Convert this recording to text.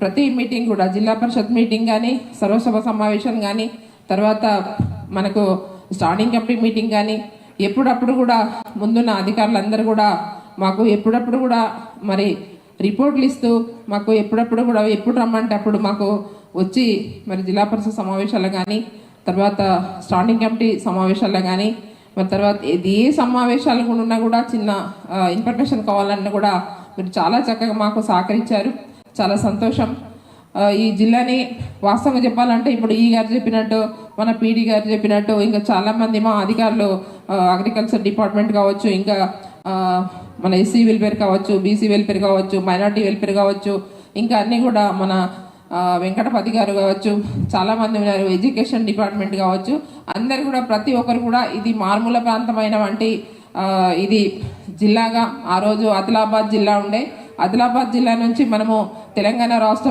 ప్రతి మీటింగ్ కూడా జిల్లా పరిషత్ మీటింగ్ కానీ సర్వసభ సమావేశం కానీ తర్వాత మనకు స్టాండింగ్ కమిటీ మీటింగ్ కానీ ఎప్పుడప్పుడు కూడా ముందున్న అధికారులందరూ కూడా మాకు ఎప్పుడప్పుడు కూడా మరి రిపోర్ట్లు ఇస్తూ మాకు ఎప్పుడప్పుడు కూడా ఎప్పుడు రమ్మంటే అప్పుడు మాకు వచ్చి మరి జిల్లా పరిషత్ సమావేశాలు కానీ తర్వాత స్టాండింగ్ కమిటీ సమావేశాల్లో కానీ మరి తర్వాత ఏ సమావేశాలు కూడా ఉన్నా కూడా చిన్న ఇన్ఫర్మేషన్ కావాలన్నా కూడా మీరు చాలా చక్కగా మాకు సహకరించారు. చాలా సంతోషం. ఈ జిల్లాని వాస్తవంగా చెప్పాలంటే ఇప్పుడు ఈ గారు చెప్పినట్టు మన పీడీ గారు చెప్పినట్టు ఇంకా చాలామంది మా అధికారులు అగ్రికల్చర్ డిపార్ట్మెంట్ కావచ్చు, ఇంకా మన ఎస్సీ వెల్ఫేర్ కావచ్చు, బీసీ వెల్ఫేర్ కావచ్చు, మైనార్టీ వెల్ఫేర్ కావచ్చు, ఇంకా అన్నీ కూడా మన వెంకటపతి గారు కావచ్చు, చాలామంది ఉన్నారు, ఎడ్యుకేషన్ డిపార్ట్మెంట్ కావచ్చు, అందరు కూడా ప్రతి ఒక్కరు కూడా ఇది మారుమూల ప్రాంతమైన వంటి ఇది జిల్లాగా ఆ రోజు ఆదిలాబాద్ జిల్లా ఉండే, ఆదిలాబాద్ జిల్లా నుంచి మనము తెలంగాణ రాష్ట్రం